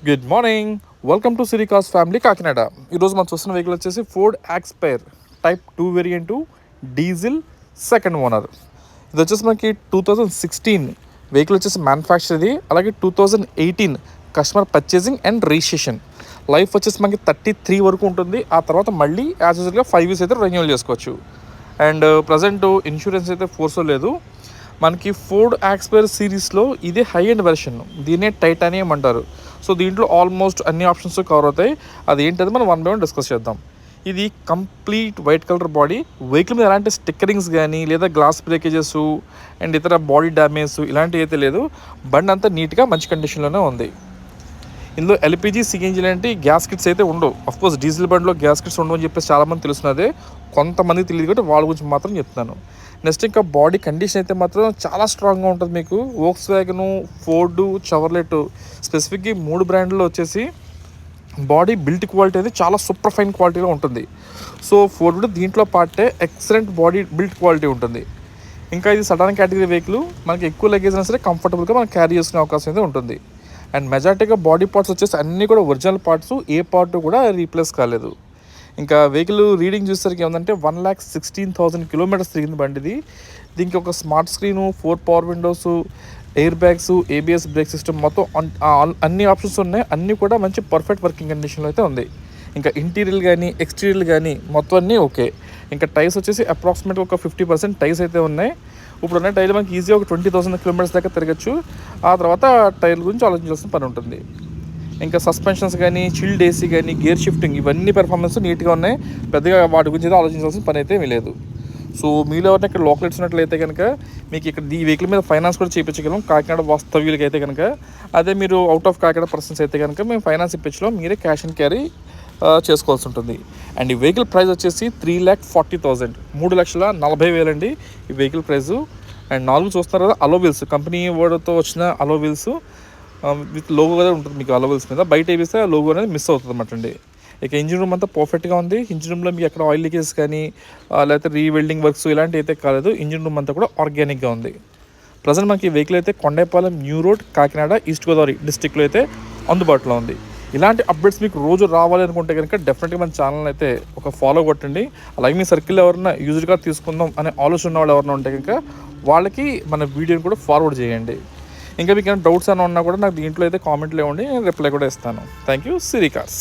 Good morning. Welcome to సిరికాస్ family Kakinada. ఈరోజు మనం చూస్తున్న వెహికల్ వచ్చేసి Ford Aspire type 2 variant diesel second owner. ఇది వచ్చేసి మనకి 2016 వెహికల్ వచ్చేసి మ్యానుఫ్యాక్చర్ ఇది. అలాగే 2018 customer purchasing and registration. Life వచ్చేసి మనకి 33 వరకు ఉంటుంది. ఆ తర్వాత మళ్ళీ యాజ్ యూజువల్గా 5 years అయితే రెన్యూవల్ చేసుకోవచ్చు. అండ్ ప్రజెంట్ ఇన్సూరెన్స్ అయితే ఫోర్స్ లేదు. మనకి ఫోర్డ్ యాక్స్పైర్ సిరీస్లో ఇదే హై ఎండ్ వెర్షన్, దీన్నే టైటానియం అంటారు. సో దీంట్లో ఆల్మోస్ట్ అన్ని ఆప్షన్స్ కవర్ అవుతాయి. అది ఏంటది మనం 1 by 1 డిస్కస్ చేద్దాం. ఇది complete white colour body. Vehicle మీద ఎలాంటి స్టిక్కరింగ్స్ కానీ లేదా గ్లాస్ బ్రేకేజెస్ అండ్ ఇతర బాడీ డ్యామేజ్ ఇలాంటివి అయితే లేదు. బండి అంతా నీట్గా మంచి కండిషన్లోనే ఉంది. ఇందులో ఎల్పిజి సిఎన్జి లాంటి గ్యాస్ కిట్స్ అయితే ఉండవు. అఫ్కోర్స్ డీజిల్ బండిలో గ్యాస్ కిట్స్ ఉండవు అని చెప్పేసి చాలామంది తెలుస్తున్నదే, కొంతమంది తెలియదు కాబట్టి వాళ్ళ గురించి మాత్రం చెప్తున్నాను. నెక్స్ట్ ఇంకా బాడీ కండిషన్ అయితే మాత్రం చాలా స్ట్రాంగ్గా ఉంటుంది. మీకు వోక్స్ వ్యాగను, ఫోర్డు, చవర్లెట్ స్పెసిఫిక్గా 3 బ్రాండ్లో వచ్చేసి బాడీ బిల్ట్ క్వాలిటీ అనేది చాలా సూపర్ ఫైన్ క్వాలిటీలో ఉంటుంది. సో ఫోర్డ్ దీంట్లో పార్టే ఎక్సలెంట్ బాడీ బిల్ట్ క్వాలిటీ ఉంటుంది. ఇంకా ఇది సడన్ కేటగిరీ వెహికల్, మనకి ఎక్కువ లగేజ్ అయినా సరే కంఫర్టబుల్గా మనం క్యారీ చేసుకునే అవకాశం అయితే ఉంటుంది. అండ్ మెజారిటీగా బాడీ పార్ట్స్ వచ్చేసి అన్నీ కూడా ఒరిజినల్ పార్ట్స్, ఏ పార్ట్ కూడా రీప్లేస్ కాలేదు. ఇంకా వెహికల్ రీడింగ్ చూసేసరికి ఏమందంటే 1,16,000 kilometers తిరిగింది బండిది. దీనికి ఒక smart screen, 4 power Windows, air bags, ABS brake system, మొత్తం అన్ని ఆప్షన్స్ ఉన్నాయి. అన్నీ కూడా మంచి పర్ఫెక్ట్ వర్కింగ్ కండిషన్లో అయితే ఉంది. ఇంకా ఇంటీరియర్ కానీ ఎక్స్టీరియర్ కానీ మొత్తం అన్నీ ఓకే. ఇంకా టైర్స్ వచ్చేసి అప్రాక్సిమేట్గా ఒక 50% టైర్స్ అయితే ఉన్నాయి. ఇప్పుడు ఉన్న టైర్లు మనకి ఈజీగా ఒక 20,000 kilometers దాకా తిరగచ్చు. ఆ తర్వాత టైర్ల గురించి ఆలోచించాల్సిన పని ఉంటుంది. ఇంకా సస్పెన్షన్స్ కానీ, చిల్డ్ ఏసీ కానీ, గేర్ షిఫ్టింగ్ ఇవన్నీ పెర్ఫార్మెన్స్ నీట్గా ఉన్నాయి. పెద్దగా వాటి గురించి అయితే ఆలోచించాల్సిన పని అయితే ఏమీ లేదు. సో మీలో ఎవరైనా ఇక్కడ లోకల్ ఇచ్చినట్లయితే కనుక మీకు ఇక్కడ ఈ వెహికల్ మీద ఫైనాన్స్ కూడా చేయించగలం కాకినాడ వాస్తవ్యులకి అయితే కనుక. అదే మీరు అవుట్ ఆఫ్ కాకినాడ పర్సన్స్ అయితే కనుక మేము ఫైనాన్స్ ఇప్పించడం, మీరే క్యాష్ అండ్ క్యారీ చేసుకోవాల్సి ఉంటుంది. అండ్ ఈ వెహికల్ ప్రైస్ వచ్చేసి 3,40,000, 3,40,000 అండి ఈ వెహికల్ ప్రైజు. అండ్ 4 చూస్తున్నారు కదా అలోవిల్స్, కంపెనీ వర్డ్తో వచ్చిన అలోవిల్స్ విత్ లోగో కూడా ఉంటుంది మీకు అలోవిల్స్ మీద. బయట వేస్తే లోగో అనేది మిస్ అవుతుంది అన్నమాట అండి. ఇక ఇంజిన్ రూమ్ అంతా పర్ఫెక్ట్గా ఉంది. ఇంజిన్ రూమ్లో మీకు ఎక్కడ ఆయిల్ లీకేజ్ కానీ లేకపోతే రీవెల్డింగ్ వర్క్స్ ఇలాంటివి అయితే కాలేదు. ఇంజిన్ రూమ్ అంతా కూడా ఆర్గానిక్గా ఉంది. ప్రజెంట్ మనకి ఈ వెహికల్ అయితే Kondaipalem new road Kakinada east Godavari డిస్టిక్లో అయితే అందుబాటులో ఉంది. ఇలాంటి అప్డేట్స్ మీకు రోజు రావాలి అనుకుంటే కనుక డెఫినెట్గా మన ఛానల్ అయితే ఒక ఫాలో కొట్టండి. అలాగే మీ సర్కిల్లో ఎవరైనా యూజ్గా తీసుకుందాం అనే ఆలోచన ఉన్న వాళ్ళు ఎవరైనా ఉంటే కనుక వాళ్ళకి మన వీడియోని కూడా ఫార్వర్డ్ చేయండి. ఇంకా మీకు ఏమైనా డౌట్స్ అని ఉన్నా కూడా నాకు దీంట్లో అయితే కామెంట్లో ఇవ్వండి, నేను రిప్లై కూడా ఇస్తాను. Thank you. Siri cars.